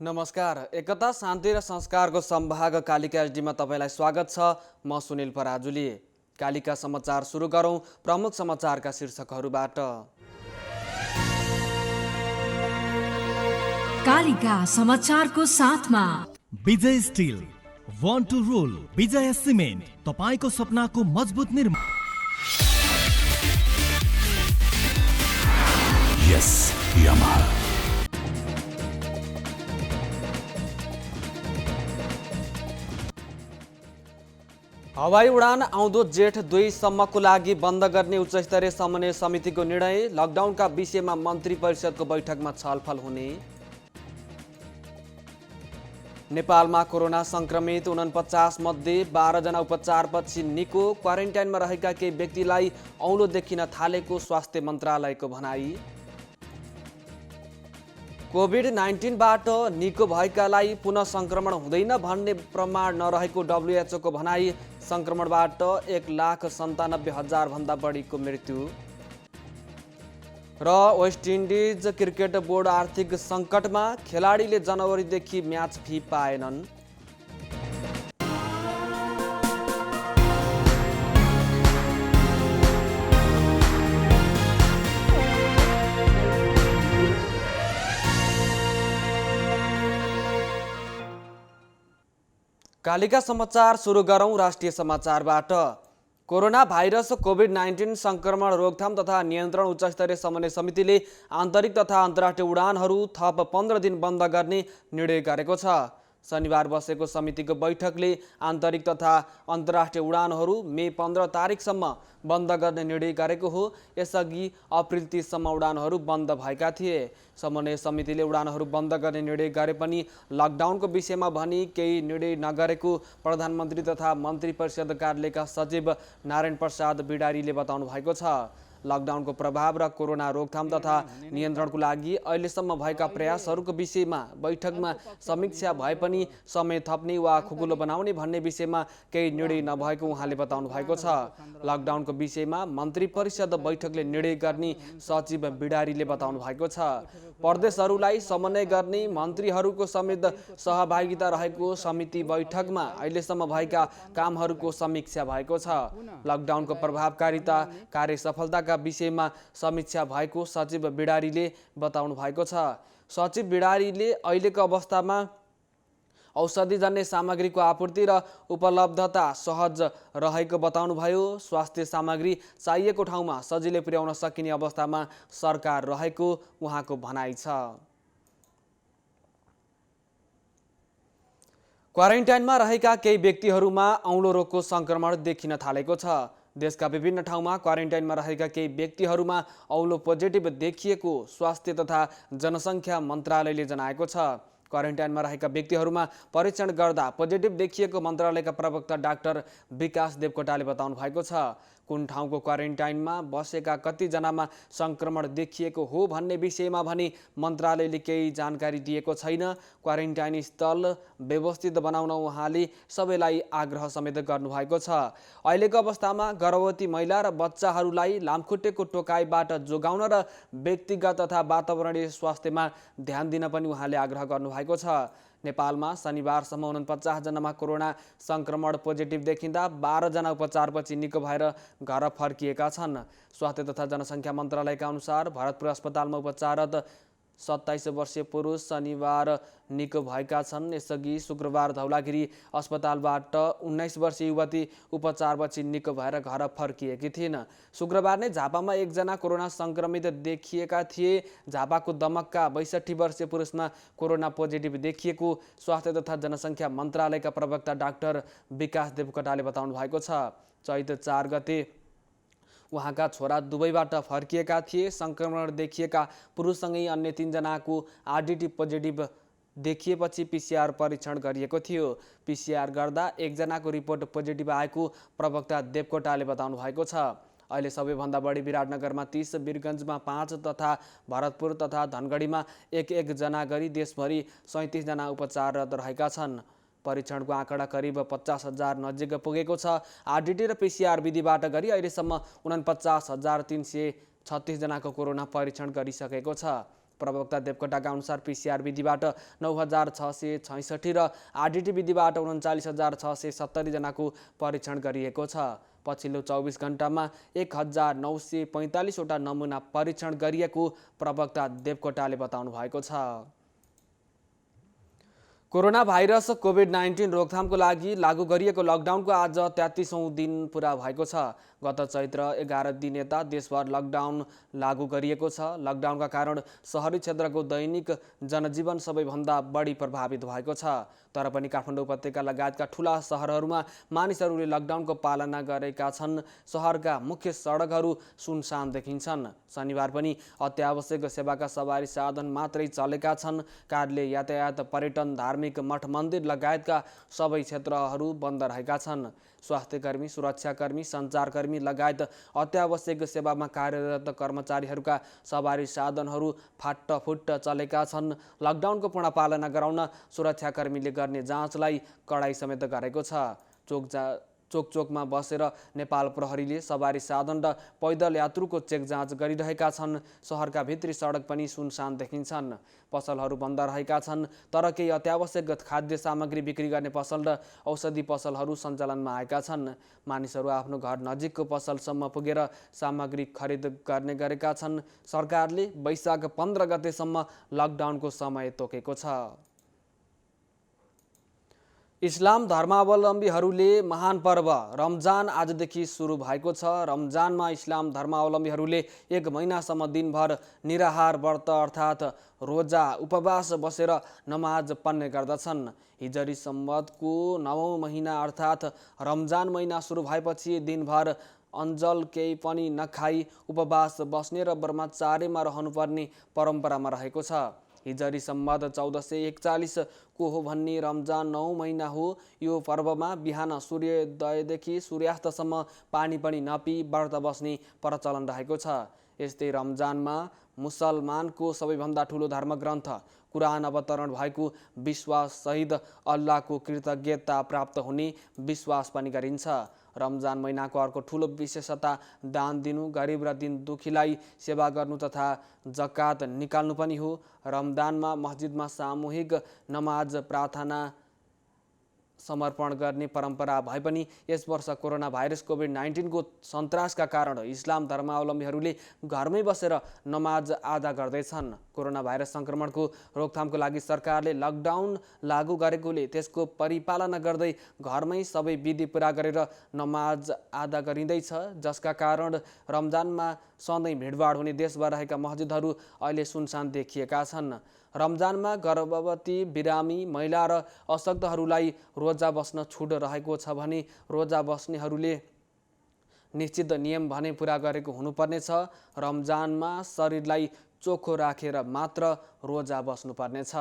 नमस्कार। एकता शान्ति र संस्कारको सम्भाग कालिका एचडीमा तपाईलाई स्वागत छ। म सुनिल पराजुली। कालिका समाचार सुरु गरौं प्रमुख समाचारका शीर्षकहरूबाट। कालिका समाचारको साथमा Vijay steel, want to rule, Vijay cement, तपाईको सपनाको मजबुत निर्माण। यस यामाहा। हवाई उडान आउँदो जेठ 2 सम्मको लागि बन्द गर्ने उच्चस्तरीय समन्वय समितिको निर्णय। लकडाउनका विषयमा मन्त्री परिषदको बैठकमा छलफल हुने। नेपालमा कोरोना संक्रमित 49 मध्ये 12 जना उपचारपछि निको। क्वारेन्टाइनमा रहेका केही व्यक्तिलाई औलो देखिन थालेको स्वास्थ्य मन्त्रालयको भनाई। कोभिड-19बाट निको भएकालाई पुनः संक्रमण हुँदैन भन्ने प्रमाण नरहेको WHO को भनाई। संक्रमणबाट 1,97,000 भन्दा बढीको मृत्यु। र वेस्ट इन्डिज क्रिकेट बोर्ड आर्थिक सङ्कटमा, खेलाडीले जनवरीदेखि म्याच फी पाएनन्। कालिका समाचार सुरु गरौं राष्ट्रिय समाचारबाट। कोरोना भाइरस कोभिड-19 संक्रमण रोकथाम तथा नियन्त्रण उच्चस्तरीय समन्वय समितिले आन्तरिक तथा अन्तर्राष्ट्रिय उडानहरू थप 15 दिन बन्द गर्ने निर्णय गरेको छ। शनिबार बसेको समितिको बैठकले आन्तरिक तथा अन्तर्राष्ट्रिय उडानहरू मे 15 तारिकसम्म बन्द गर्ने निर्णय गरेको हो। यसअघि अप्रिल 30 सम्म उडानहरू बन्द भएका थिए। समन्वय समितिले उडानहरू बन्द गर्ने निर्णय गरे पनि लकडाउनको विषयमा भनी केही निर्णय नगरेको प्रधानमन्त्री तथा मन्त्री परिषद कार्यालयका सचिव नारायण प्रसाद बिडारीले बताउनु भएको छ। लकडाउनको प्रभाव र कोरोना रोकथाम तथा नियन्त्रणको लागि अहिलेसम्म भएका प्रयासहरूको विषयमा बैठकमा समीक्षा भए पनि समय थप्ने वा खुकुलो बनाउने भन्ने विषयमा केही निर्णय नभएको उहाँले बताउनु भएको छ। लकडाउनको विषयमा मन्त्री परिषद बैठकले निर्णय गर्ने सचिव बिडारीले बताउनु भएको छ। प्रदेशहरूलाई समन्वय गर्ने मन्त्रीहरूको समेत सहभागिता रहेको समिति बैठकमा अहिलेसम्म भएका कामहरूको समीक्षा भएको छ। लकडाउनको प्रभावकारिता, कार्य सफलताका विषयमा समीक्षा भएको सचिव बिडारीले बताउनु भएको छ। सचिव बिडारीले अहिलेको अवस्थामा औषधिजन्य सामग्रीको आपूर्ति र उपलब्धता सहज रहेको बताउनुभयो। स्वास्थ्य सामग्री चाहिएको ठाउँमा सजिलै पुर्याउन सकिने अवस्थामा सरकार रहेको उहाँको भनाइ छ। क्वारेन्टाइनमा रहेका केही व्यक्तिहरूमा औलो रोगको संक्रमण देखिन थालेको छ। देशका विभिन्न ठाउँमा क्वारेन्टाइनमा रहेका केही व्यक्तिहरूमा औलो पोजिटिभ देखिएको स्वास्थ्य तथा जनसङ्ख्या मन्त्रालयले जनाएको छ। क्वारेन्टाइनमा रहेका व्यक्तिहरूमा परीक्षण गर्दा पोजिटिभ देखिएको मन्त्रालयका प्रवक्ता डाक्टर विकास देवकोटाले बताउनु भएको छ। कुन ठाउँको क्वारेन्टाइनमा बसेका कतिजनामा संक्रमण देखिएको हो भन्ने विषयमा भने मन्त्रालयले केही जानकारी दिएको छैन। क्वारेन्टाइन स्थल व्यवस्थित बनाउन उहाँले सबैलाई आग्रह समेत गर्नुभएको छ। अहिलेको अवस्थामा गर्भवती महिला र बच्चाहरूलाई लामखुट्टेको टोकाइबाट जोगाउन र व्यक्तिगत तथा वातावरणीय स्वास्थ्यमा ध्यान दिन पनि उहाँले आग्रह गर्नुभएको छ। नेपालमा शनिबारसम्म 49 जनामा कोरोना संक्रमण पोजिटिभ देखिँदा 12 जना उपचारपछि निको भएर घर फर्किएका छन्। स्वास्थ्य तथा जनसङ्ख्या मन्त्रालयका अनुसार भरतपुर अस्पतालमा उपचाररत 27 वर्षीय पुरुष शनिबार निको भएका छन्। यसअघि शुक्रबार धौलागिरी अस्पतालबाट 19 वर्षीय युवती उपचारपछि निको भएर घर फर्किएकी थिइन्। शुक्रबार नै झापामा एकजना कोरोना संक्रमित देखिएका थिए। झापाको दमकका 62 वर्षीय पुरुषमा कोरोना पोजिटिभ देखिएको स्वास्थ्य तथा जनसङ्ख्या मन्त्रालयका प्रवक्ता डाक्टर विकास देवकोटाले बताउनु भएको छ। चैत 4 गते उहाँका छोरा दुबईबाट फर्किएका थिए। संक्रमण देखिएका पुरुषसँगै अन्य 3 जनाको आरडीटी पोजिटिभ देखिएपछि पीसीआर परीक्षण गरिएको थियो। पीसीआर गर्दा 1 जनाको रिपोर्ट पोजिटिभ आएको प्रवक्ता देवकोटाले बताउनु भएको छ। अहिले सबैभन्दा बढी विराटनगरमा 30, वीरगञ्जमा 5 तथा भरतपुर तथा धनगढीमा 1-1 जना गरी देशभरि 37 जना उपचाररत रहेका छन्। परीक्षणको आँकडा करिब 50,000 नजिक पुगेको छ। आरडीटी र पीसीआर विधिबाट गरी अहिलेसम्म 49,336 जनाको कोरोना परीक्षण गरिसकेको छ। प्रवक्ता देवकोटाका अनुसार PCR विधिबाट 9,666 र आरडिटी विधिबाट 39,670 जनाको परीक्षण गरिएको छ। पछिल्लो 24 घण्टामा 1,945 वटा नमुना परीक्षण गरिएको प्रवक्ता देवकोटाले बताउनु भएको छ। कोरोना भाइरस कोभिड-19 रोकथामको लागि लागू गरिएको लकडाउनको आज 33औं दिन पुरा भएको छ। गत चैत्र 11 दिन यता देशभर लकडाउन लागू गरिएको छ। लकडाउनका कारण शहरी क्षेत्रको दैनिक जनजीवन सबैभन्दा बढी प्रभावित भएको छ। तर पनि काठमाडौँ उपत्यका लगायतका ठूला शहरहरूमा मानिसहरूले लकडाउनको पालना गरेका छन्। शहरका मुख्य सडकहरू सुनसान देखिन्छन्। शनिबार पनि अत्यावश्यक सेवाका सवारी साधन मात्रै चलेका छन्। कार्यालय, यातायात, पर्यटन, धार्मिक मठ मन्दिर लगायतका सबै क्षेत्रहरू बन्द रहेका छन्। स्वास्थ्यकर्मी, सुरक्षाकर्मी, सञ्चारकर्मी लगायत अत्यावश्यक सेवामा कार्यरत कर्मचारीहरूका सवारी साधनहरू फाटफुट चलेका छन्। लकडाउनको पूर्ण पालना गराउन सुरक्षाकर्मीले गर्ने जाँचलाई कडाई समेत गरेको छ। चोकमा बसेर नेपाल प्रहरीले सवारी साधन र पैदल यात्रुको चेक जाँच गरिरहेका छन्। शहरका भित्री सडक पनि सुनसान देखिन्छन्। पसलहरू बन्द रहेका छन्, तर केही अत्यावश्यक खाद्य सामग्री बिक्री गर्ने पसल र औषधि पसलहरू सञ्चालनमा आएका छन्। मानिसहरू आफ्नो घर नजिकको पसलसम्म पुगेर सामग्री खरिद गर्ने गरेका छन्। सरकारले वैशाख 15 गतेसम्म लकडाउनको समय तोकेको छ। इस्लाम धर्मावलम्बीहरूले महान पर्व रमजान आजदेखि सुरु भएको छ। रमजानमा इस्लाम धर्मावलम्बीहरूले 1 महिनासम्म दिनभर निराहार व्रत अर्थात् रोजा उपवास बसेर नमाज पढ्ने गर्दछन्। हिजरी सम्वतको 9औं महिना अर्थात् रमजान महिना सुरु भएपछि दिनभर अन्जल केही पनि नखाई उपवास बस्ने र ब्रह्मचार्यमा रहनुपर्ने परम्परामा रहेको छ। हिजरी सम्वत 1441 को हो भन्ने रमजान 9 महिना हो। यो पर्वमा बिहान सूर्योदयदेखि सूर्यास्तसम्म पानी पनि नपी व्रत बस्ने प्रचलन रहेको छ। यस्तै रमजानमा मुसलमानको सबैभन्दा ठुलो धर्मग्रन्थ कुरान अवतरण भएको विश्वास सहित अल्लाहको कृतज्ञता प्राप्त हुने विश्वास पनि गरिन्छ। रमजान महिनाको अर्को ठुलो विशेषता दान दिनु, गरिब र दीन दुखीलाई सेवा गर्नु तथा जकात निकाल्नु पनि हो। रमजानमा मस्जिदमा सामूहिक नमाज प्रार्थना समर्पण गर्ने परम्परा भए पनि यस वर्ष कोरोना भाइरस कोभिड-19 को सन्तासका कारण इस्लाम धर्मावलम्बीहरूले घरमै बसेर नमाज अदा गर्दैछन्। कोरोना भाइरस संक्रमणको रोकथामको लागि सरकारले लकडाउन लागू गरेकोले त्यसको परिपालना गर्दै घरमै सबै विधि पूरा गरेर नमाज अदा गरिँदैछ, जसका कारण रमजानमा सधैँ भिडभाड हुने देशभर रहेका मस्जिदहरू अहिले सुनसान देखिएका छन्। रमजानमा गर्भवती, बिरामी, महिला र अशक्तहरूलाई रोजा बस्न छुट रहेको छ भने रोजा बस्नेहरूले निश्चित नियम भने पूरा गरेको हुनुपर्नेछ। रमजानमा शरीरलाई चोखो राखेर मात्र रोजा बस्नुपर्नेछ।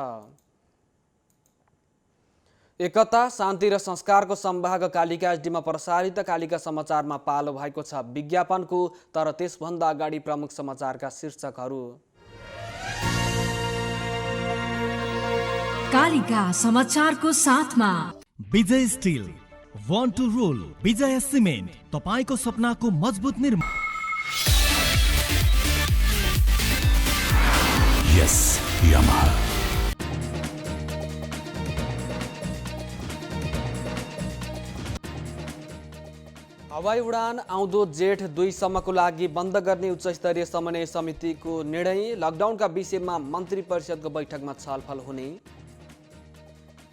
एकता, शान्ति र संस्कारको संवाहक कालिका एचडीमा प्रसारित कालिका समाचारमा पालो भएको छ विज्ञापनको। तर त्यसभन्दा अगाडि प्रमुख समाचारका शीर्षकहरू। कालिका समाचारको साथमा Vijay steel, one two role, विजय सिमेन्ट, तपाईको सपनाको मजबुत निर्माण। यस यामाहा। हवाई उडान आउँदो जेठ 2 सम्मको लागि बन्द गर्ने उच्चस्तरीय समन्वय समितिको निर्णय। लकडाउनका विषयमा मन्त्री परिषदको बैठकमा छलफल हुने।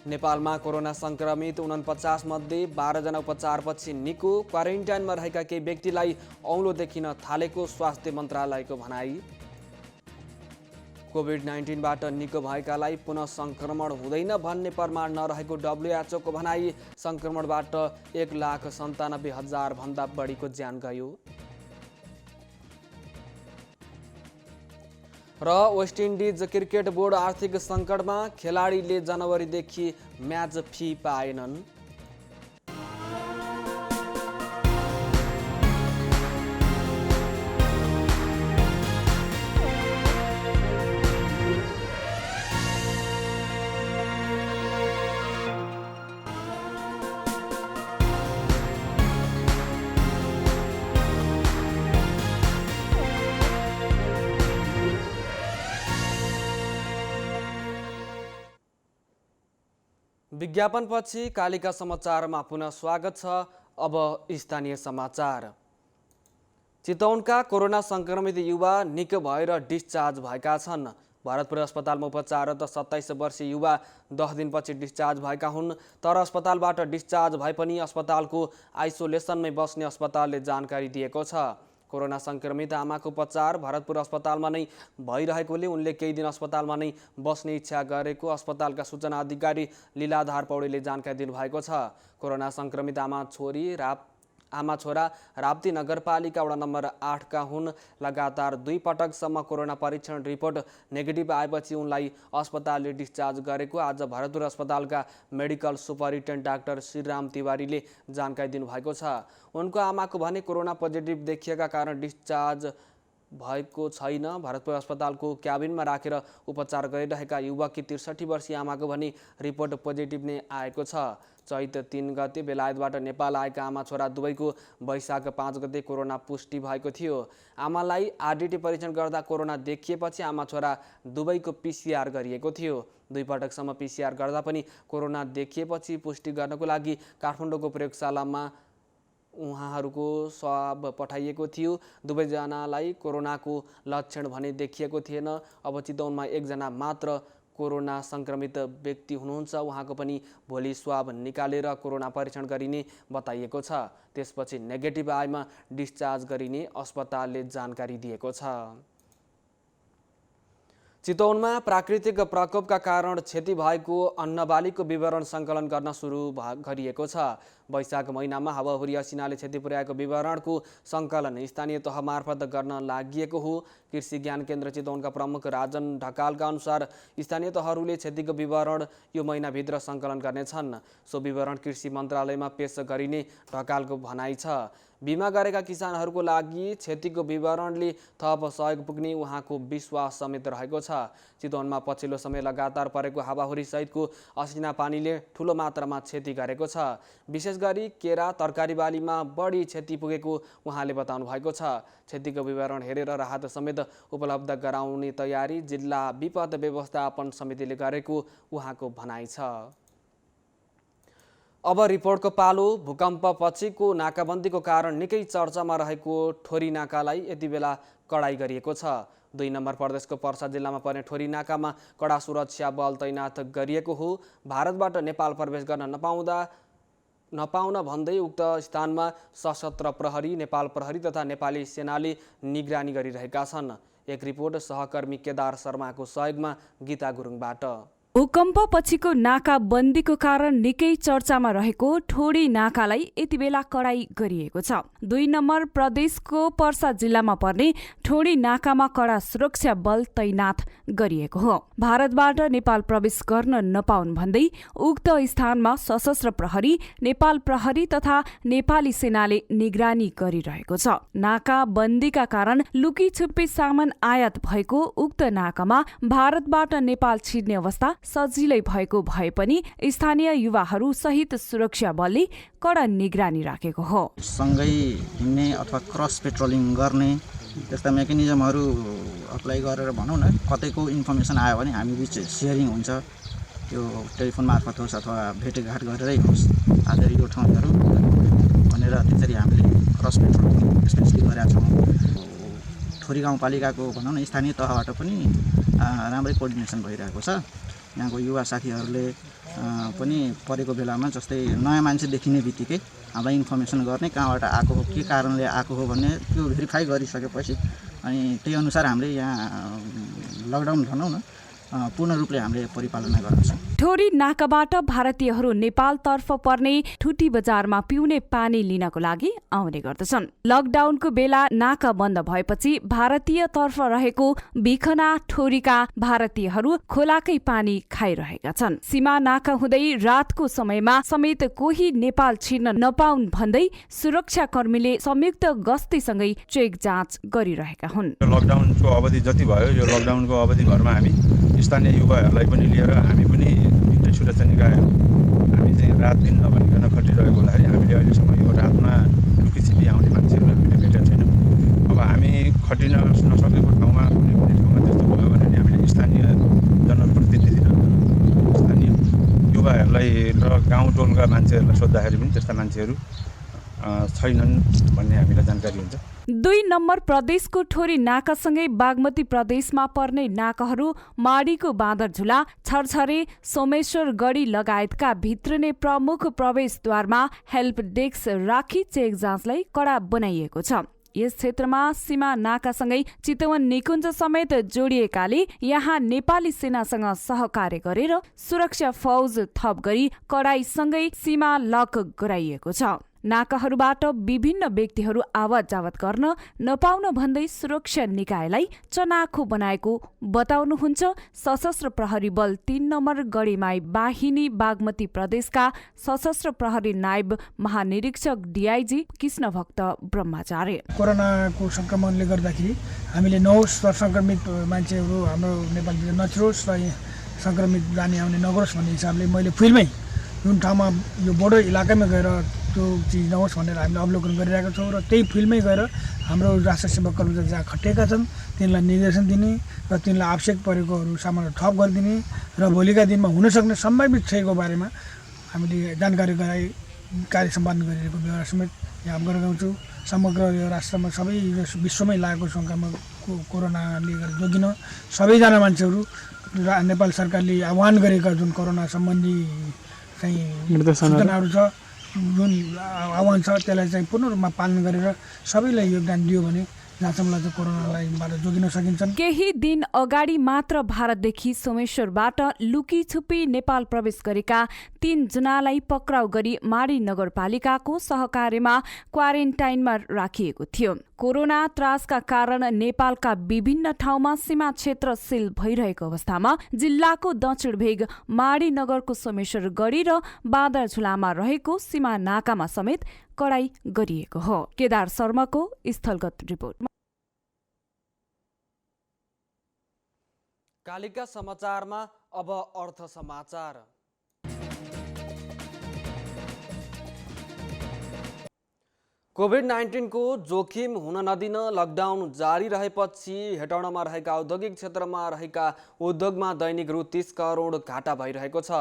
नेपालमा कोरोना संक्रमित 49 मध्ये 12 जना उपचारपछि निको। क्वारेन्टाइनमा रहेका केही व्यक्तिलाई औलो देखिन थालेको स्वास्थ्य मन्त्रालयको भनाई। कोभिड-19बाट निको भएकालाई पुनः संक्रमण हुँदैन भन्ने प्रमाण नरहेको WHO को भनाई। संक्रमणबाट 1,97,000 भन्दा बढीको ज्यान गयो। र वेस्ट इन्डिज क्रिकेट बोर्ड आर्थिक सङ्कटमा, खेलाडीले जनवरीदेखि म्याच फी पाएनन्। विज्ञापनपछि कालिका समाचारमा पुनः स्वागत छ। अब स्थानीय समाचार। चितवनका कोरोना संक्रमित युवा निको भएर डिस्चार्ज भएका छन्। भरतपुर अस्पतालमा उपचाररत 27 वर्षीय युवा 10 दिनपछि डिस्चार्ज भएका हुन्। तर अस्पतालबाट डिस्चार्ज भए पनि अस्पतालको आइसोलेसनमै बस्ने अस्पतालले जानकारी दिएको छ। कोरोना संक्रमित आमाको उपचार भरतपुर अस्पतालमा नै भइरहेकोले उनले केही दिन अस्पतालमा नै बस्ने इच्छा गरेको अस्पतालका सूचना अधिकारी लीलाधार पौडेलले जानकारी दिनुभएको छ। कोरोना संक्रमित आमा छोरा राप्ती नगरपालिका वडा नम्बर 8 का हुन्। लगातार 2 पटकसम्म कोरोना परीक्षण रिपोर्ट नेगेटिभ आएपछि उनलाई अस्पतालले डिस्चार्ज गरेको आज भरतपुर अस्पतालका मेडिकल सुपरिन्टेन्डेन्ट डाक्टर श्रीराम तिवारीले जानकारी दिनुभएको छ। उनको आमाको भने कोरोना पोजिटिभ देखिएका कारण डिस्चार्ज भएको छैन। भरतपुर अस्पतालको क्याबिनमा राखेर उपचार गरिरहेका युवककी 63 वर्षीय आमाको भने रिपोर्ट पोजिटिभ नै आएको छ। चैत 3 गते बेलायतबाट नेपाल आएका आमा छोरा दुवैको वैशाख 5 गते कोरोना पुष्टि भएको थियो। आमालाई आरडिटी परीक्षण गर्दा कोरोना देखिएपछि आमा छोरा दुवैको पिसिआर गरिएको थियो। 2 पटकसम्म पिसिआर गर्दा पनि कोरोना देखिएपछि पुष्टि गर्नको लागि काठमाडौँको प्रयोगशालामा उहाँहरूको स्वाब पठाइएको थियो। दुवैजनालाई कोरोनाको लक्षण भने देखिएको थिएन। अब चितवनमा 1 जना मात्र कोरोना संक्रमित व्यक्ति हुनुहुन्छ। उहाँको पनि भोलि स्वाब निकालेर कोरोना परीक्षण गरिने बताइएको छ। त्यसपछि नेगेटिभ आएमा डिस्चार्ज गरिने अस्पतालले जानकारी दिएको छ। चितवनमा प्राकृतिक प्रकोपका कारण क्षति भएको अन्नबालीको विवरण सङ्कलन गर्न सुरु गरिएको छ। वैशाख महिनामा हावाहुरी असिनाले क्षति पुर्याएको विवरणको सङ्कलन स्थानीय तह मार्फत गर्न लागि हो। कृषि ज्ञान केन्द्र चितवनका प्रमुख राजन ढकालका अनुसार स्थानीय तहहरूले क्षतिको विवरण यो महिनाभित्र सङ्कलन गर्नेछन्। सो विवरण कृषि मन्त्रालयमा पेश गरिने ढकालको भनाइ छ। बिमा गरेका किसानहरूको लागि क्षतिको विवरणले थप सहयोग पुग्ने उहाँको विश्वास समेत रहेको छ। चितवनमा पछिल्लो समय लगातार परेको हावाहुरी सहितको असिना पानीले ठुलो मात्रामा क्षति गरेको छ। विशेष गरी केरा तरकारी बालीमा बढी क्षति पुगेको उहाँले बताउनु भएको छ। क्षतिको विवरण हेरेर राहत समेत उपलब्ध गराउने तयारी जिल्ला विपद व्यवस्थापन समितिले गरेको उहाँको भनाइ छ। अब रिपोर्टको पालो। भूकम्प पछिको नाकाबन्दीको कारण निकै चर्चामा रहेको ठोरी नाकालाई यति बेला कडाई गरिएको छ। 2 नम्बर प्रदेशको पर्सा जिल्लामा पर्ने ठोरी नाकामा कडा सुरक्षा बल तैनात गरिएको हो। भारतबाट नेपाल प्रवेश गर्न नपाउन भन्दै उक्त स्थानमा सशस्त्र प्रहरी, नेपाल प्रहरी तथा नेपाली सेनाले निगरानी गरिरहेका छन्। एक रिपोर्ट सहकर्मी केदार शर्माको सहयोगमा गीता गुरुङबाट। भूकम्प पछिको नाकाबन्दीको कारण निकै चर्चामा रहेको ठोडी नाकालाई यति बेला कडाई गरिएको छ। 2 नम्बर प्रदेशको पर्सा जिल्लामा पर्ने ठोडी नाकामा कडा सुरक्षा बल तैनात गरिएको हो। भारतबाट नेपाल प्रवेश गर्न नपाउन् भन्दै उक्त स्थानमा सशस्त्र प्रहरी, नेपाल प्रहरी तथा नेपाली सेनाले निगरानी गरिरहेको छ। नाकाबन्दीका कारण लुकी छुप्पी सामान आयात भएको उक्त नाकामा भारतबाट नेपाल छिर्ने अवस्था सजिलै भएको भए पनि स्थानीय युवाहरू सहित सुरक्षा बलले कडा निगरानी राखेको हो। सँगै हिँड्ने अथवा क्रस पेट्रोलिङ गर्ने त्यस्ता मेकानिजमहरू अप्लाई गरेर भनौँ न, कतैको इन्फर्मेसन आयो भने हामी बिच सेयरिङ हुन्छ। त्यो टेलिफोन मार्फत होस् अथवा भेटघाट गरेरै होस्, आज यो ठाउँहरू भनेर त्यसरी हामीले क्रस पेट्रोलिङ स्पेसली गरेका छौँ। ठोरी गाउँपालिकाको भनौँ न स्थानीय तहबाट पनि राम्रै कोअर्डिनेसन भइरहेको छ। यहाँको युवा साथीहरूले पनि परेको बेलामा जस्तै नयाँ मान्छे देखिने बित्तिकै हामीलाई इन्फर्मेसन गर्ने, कहाँबाट आएको हो, के कारणले आएको हो भन्ने त्यो भेरिफाई गरिसकेपछि अनि त्यही अनुसार हामीले यहाँ लकडाउन भनौँ न पूर्ण रूपले हामीले परिपालना गर्छौँ। ठोरी नाकाबाट भारतीयहरू नेपालतर्फ पर्ने ठुटी बजारमा पिउने पानी लिनको लागि आउने गर्दछन्। लकडाउनको बेला नाका बन्द भएपछि भारतीयतर्फ रहेको बिखना ठोरीका भारतीयहरू खोलाकै पानी खाइरहेका छन्। सीमा नाका हुँदै रातको समयमा समेत कोही नेपाल छिर्न नपाउन् भन्दै सुरक्षा कर्मीले संयुक्त गस्तीसँगै चेक जाँच गरिरहेका हुन्। लकडाउनको अवधि जति भयो, यो लकडाउनको अवधिभरमा हामी स्थानीय युवाहरूलाई पनि लिएर हामी पनि जुन सुरक्षा निकाय हामी चाहिँ रात दिन नभनिकन खटिरहेको हुँदाखेरि हामीले अहिलेसम्म यो रातमा लुकीछिपी आउने मान्छेहरू हामीले भेटेका छैनौँ। अब हामी खटिन नसकेको ठाउँमा कुनै पनि ठाउँमा त्यस्तो भयो भने हामीले स्थानीय जनप्रतिनिधि स्थानीय युवाहरूलाई हामीलाई र गाउँ टोलका मान्छेहरूलाई सोद्धाखेरि पनि त्यस्ता मान्छेहरू छैनन् भन्ने हामीलाई जानकारी हुन्छ। 2 नम्बर प्रदेशको ठोरी नाकासँगै बागमती प्रदेशमा पर्ने नाकाहरू माडीको बाँदरझुला, छरछरे, सोमेश्वर गढी लगायतका भित्रिने प्रमुख प्रवेशद्वारमा हेल्प डेस्क राखी चेक जाँचलाई कडा बनाइएको छ। यस क्षेत्रमा सीमा नाकासँगै चितवन निकुञ्ज समेत जोडिएकाले यहाँ नेपाली सेनासँग सहकार्य गरेर सुरक्षा फौज थप गरी कडाईसँगै सीमा लक गराइएको छ। नाकाहरूबाट विभिन्न व्यक्तिहरू आवत जावत गर्न नपाउन भन्दै सुरक्षा निकायलाई चनाखो बनाएको बताउनुहुन्छ सशस्त्र प्रहरी बल 3 नम्बर गढीमाई बाहिनी बागमती प्रदेशका सशस्त्र प्रहरी नायब महानिरीक्षक DIG कृष्णभक्त ब्रह्मचार्य। कोरोनाको संक्रमणले गर्दाखेरि हामीले नहोस् र संक्रमित मान्छेहरू हाम्रो नेपालतिर नछिरोस् र संक्रमित जाने आउने नगरोस् भन्ने हिसाबले मैले फिल्डमै जुन ठाउँमा यो बोर्डर इलाकामा गएर त्यो चिज नहोस् भनेर हामीले अवलोकन गरिरहेका छौँ र त्यही फिल्डमै गएर हाम्रो राष्ट्र सेवा कर्मचारी जहाँ खटिएका छन् तिनलाई निर्देशन दिने र तिनलाई आवश्यक परेकोहरू सामानहरू थप गरिदिने र भोलिका दिनमा हुनसक्ने सम्भावित क्षयको बारेमा हामीले जानकारी गराई कार्य सम्पादन गरिरहेको व्यवहार समेत यहाँ गरेका छौँ। समग्र यो राष्ट्रमा सबै विश्वमै लागेको सङ्क्रमणको कोरोनाले गर्दा जोगिन सबैजना मान्छेहरू नेपाल सरकारले आह्वान गरेका जुन कोरोना सम्बन्धी चाहिँ सूचनाहरू छ, जुन आह्वान छ त्यसलाई चाहिँ पूर्ण रूपमा पालन गरेर सबैलाई योगदान दियो भने जहाँसम्म चाहिँ कोरोनालाईबाट जोगिन सकिन्छन्। केही दिन अगाडि मात्र भारतदेखि सोमेश्वरबाट लुकी छुपी नेपाल प्रवेश गरेका 3 जनालाई पक्राउ गरी माडी नगरपालिकाको सहकार्यमा क्वारेन्टाइनमा राखिएको थियो। कोरोना त्रासका कारण नेपालका विभिन्न ठाउँमा सीमा क्षेत्र सील भइरहेको अवस्थामा जिल्लाको दक्षिण भेग माडी नगरको सोमेश्वर गढी र बाँदरझुलामा रहेको सीमा नाकामा समेत कडाई गरिएको हो। केदार शर्माको स्थलगत रिपोर्ट। कालिका समाचारमा अब अर्थ समाचार। कोभिड-19 को जोखिम हुन नदिन लकडाउन जारी रहेपछि हेटौडामा रहेका औद्योगिक क्षेत्रमा रहेका उद्योगमा दैनिक रु 30 करोड घाटा भइरहेको छ।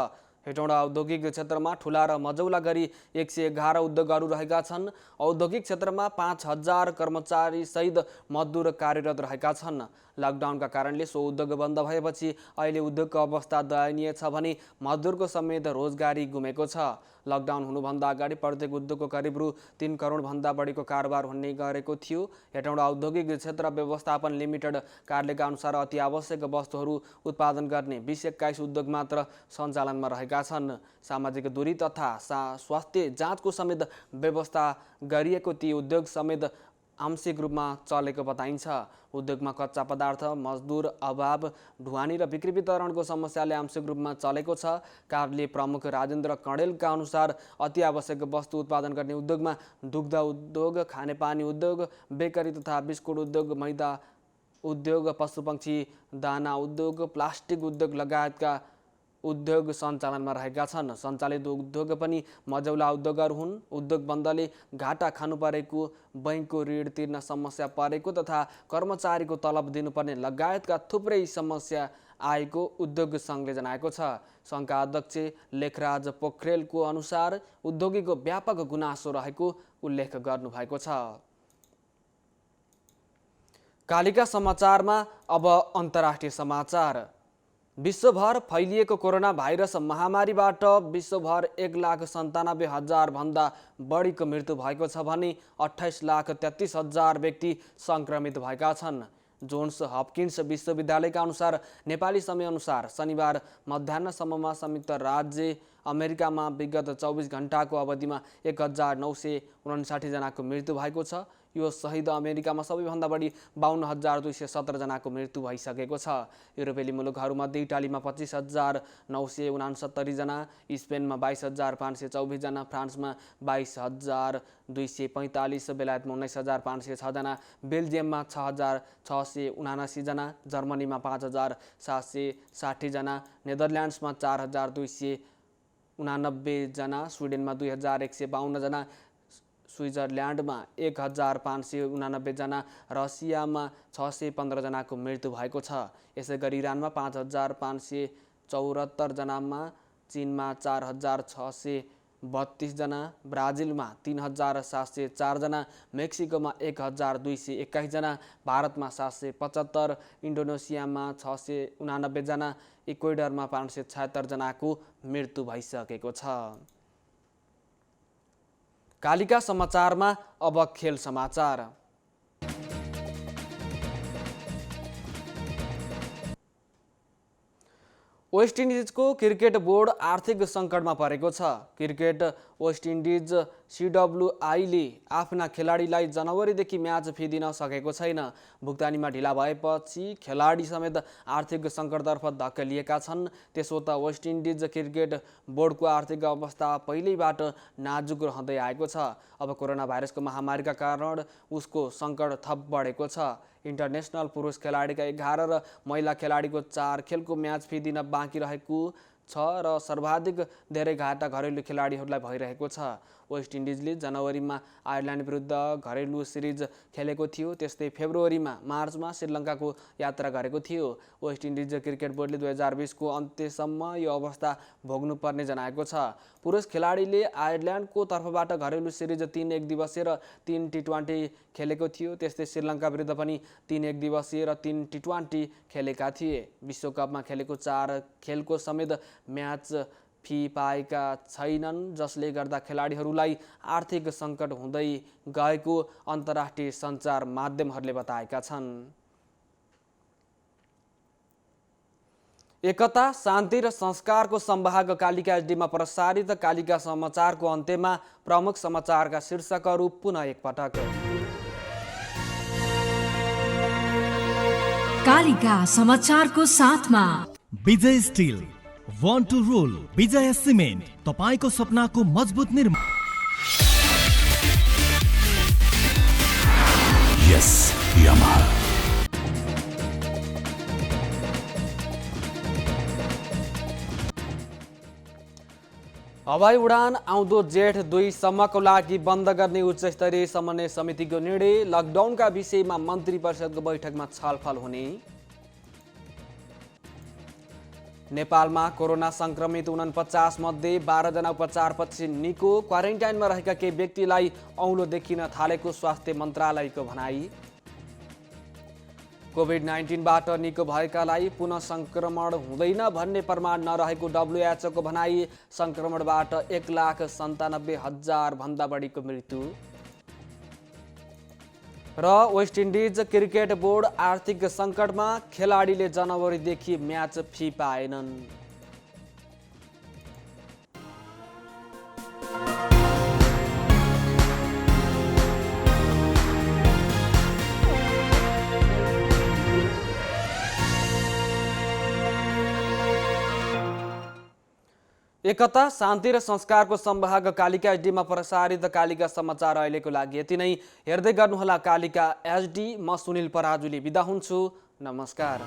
हेटौडा औद्योगिक क्षेत्रमा ठुला र मजौला गरी 111 उद्योगहरू रहेका छन्। औद्योगिक क्षेत्रमा 5000 कर्मचारी सहित मजदुर कार्यरत रहेका छन्। लकडाउनका कारणले सो उद्योग बन्द भएपछि अहिले उद्योगको अवस्था दयनीय छ भने मजदुरको समेत रोजगारी गुमेको छ। लकडाउन हुनुभन्दा अगाडि प्रत्येक उद्योगको करिब रु 3 करोड भन्दा बढीको कारोबार हुने गरेको थियो। हेटौडा औद्योगिक क्षेत्र व्यवस्थापन लिमिटेड कार्यालयका अनुसार अति आवश्यक वस्तुहरू उत्पादन गर्ने 20-21 उद्योग मात्र सञ्चालनमा रहेका छन्। सामाजिक दूरी तथा स्वास्थ्य जाँचको समेत व्यवस्था गरिएको ती उद्योग समेत आंशिक रूपमा चलेको बताइन्छ। उद्योगमा कच्चा पदार्थ, मजदुर अभाव, ढुवानी र बिक्री वितरणको समस्याले आंशिक रूपमा चलेको छ। कार्यालय प्रमुख राजेन्द्र कणेलका अनुसार अति आवश्यक वस्तु उत्पादन गर्ने उद्योगमा दुग्ध उद्योग, खानेपानी उद्योग, बेकरी तथा बिस्कुट उद्योग, मैदा उद्योग, पशुपक्षी दाना उद्योग, प्लास्टिक उद्योग लगायतका उद्योग सञ्चालनमा रहेका छन्। सञ्चालित उद्योग पनि मजौला उद्योगहरू हुन्। उद्योग बन्दले घाटा खानु परेको, बैंकको ऋण तिर्न समस्या परेको तथा कर्मचारीको तलब दिनुपर्ने लगायतका थुप्रै समस्या आएको उद्योग सङ्घले जनाएको छ। सङ्घका अध्यक्ष लेखराज पोखरेलको अनुसार उद्योगीको व्यापक गुनासो रहेको उल्लेख गर्नुभएको छ। कालिका समाचारमा अब अन्तर्राष्ट्रिय समाचार। विश्वभर फैलिएको कोरोना भाइरस महामारीबाट विश्वभर 1,97,000 भन्दा बढीको मृत्यु भएको छ भने 28,33,000 व्यक्ति सङ्क्रमित भएका छन्। जोन्स हपकिन्स विश्वविद्यालयका अनुसार नेपाली समयअनुसार शनिबार मध्याह्नसम्ममा संयुक्त राज्य अमेरिकामा विगत 24 घण्टाको अवधिमा 1959 जनाको मृत्यु भएको छ। यो सहित अमेरिकामा सबैभन्दा बढी 52,217 जनाको मृत्यु भइसकेको छ। युरोपेली मुलुकहरूमध्ये इटालीमा 25,969 जना, स्पेनमा 22,524 जना, फ्रान्समा 22,245, बेलायतमा 19,506 जना, बेल्जियममा 6,679 जना, जर्मनीमा 5,760 जना, नेदरल्यान्ड्समा 4,289 जना, स्विडेनमा 2,152 जना, स्विजरल्यान्डमा 1,589 जना, रसियामा 615 जनाको मृत्यु भएको छ। यसै गरी इरानमा 5,574 जनामा चीनमा 4,632 जना, ब्राजिलमा 3,704 जना, मेक्सिकोमा 1,221 जना, भारतमा 775, इन्डोनेसियामा 689 जना, इक्वेडरमा 576 जनाको मृत्यु भइसकेको छ। कालिका समाचारमा अब खेल समाचार। वेस्ट इन्डिजको क्रिकेट बोर्ड आर्थिक सङ्कटमा परेको छ। क्रिकेट वेस्ट इन्डिज CWIले आफ्ना खेलाडीलाई जनवरीदेखि म्याच फी दिन सकेको छैन। भुक्तानीमा ढिला भएपछि खेलाडी समेत आर्थिक सङ्कटतर्फ धकेलिएका छन्। त्यसो त वेस्ट इन्डिज क्रिकेट बोर्डको आर्थिक अवस्था पहिल्यैबाट नाजुक रहँदै आएको छ। अब कोरोना भाइरसको महामारीका कारण उसको सङ्कट थप बढेको छ। इन्टरनेसनल पुरुष खेलाडीका 11 र महिला खेलाडीको 4 खेलको म्याच फी दिन बाँकी रहेको छ र सर्वाधिक धेरै घाटा घरेलु खेलाडीहरूलाई भइरहेको छ। वेस्ट इन्डिजले जनवरीमा आयरल्यान्ड विरुद्ध घरेलु सिरिज खेलेको थियो। त्यस्तै फेब्रुअरीमा मार्चमा श्रीलङ्काको यात्रा गरेको थियो। वेस्ट इन्डिज क्रिकेट बोर्डले 2020 को अन्त्यसम्म यो अवस्था भोग्नुपर्ने जनाएको छ। पुरुष खेलाडीले आयरल्यान्डको तर्फबाट घरेलु सिरिज 3 एकदिवसीय र 3 टी20 खेलेको थियो। त्यस्तै श्रीलङ्का विरुद्ध पनि 3 एकदिवसीय र 3 टी20 खेलेका थिए। विश्वकपमा खेलेको 4 खेलको समेत म्याच फी पाएका छैनन्, जसले गर्दा खेलाडीहरूलाई आर्थिक सङ्कट हुँदै गएको अन्तर्राष्ट्रिय सञ्चार माध्यमहरूले बताएका छन्। एकता, शान्ति र संस्कारको संवाहक कालिका एचडीमा प्रसारित कालिका समाचारको अन्त्यमा प्रमुख समाचारका शीर्षकहरू पुनः एकपटक। कालिका समाचारको साथमा Vijay steel, Want to Rule, Vijay cement, तपाईको सपनाको मजबुत निर्माण। Yes, Yamaha. हवाई उडान आउँदो जेठ 2 सम्मको लागि बन्द गर्ने उच्च स्तरीय समन्वय समितिको निर्णय। लकडाउनका विषयमा मन्त्री परिषदको बैठकमा छलफल हुने। नेपालमा कोरोना संक्रमित 49 मध्ये 12 जना उपचारपछि निको। क्वारेन्टाइनमा रहेका केही व्यक्तिलाई औलो देखिन थालेको स्वास्थ्य मन्त्रालयको भनाई। कोभिड-19बाट निको भएकालाई पुनः संक्रमण हुँदैन भन्ने प्रमाण नरहेको WHO को भनाई। संक्रमणबाट 1,97,000 भन्दा बढीको मृत्यु। र वेस्ट इन्डिज क्रिकेट बोर्ड आर्थिक सङ्कटमा, खेलाडीले जनवरीदेखि म्याच फी पाएनन्। एकता, शान्ति र संस्कारको संवाहक कालिका एचडीमा प्रसारित कालिका समाचार अहिलेको लागि यति नै। हेर्दै गर्नुहोला कालिका एचडी। म सुनिल पराजुली बिदा हुन्छु। नमस्कार।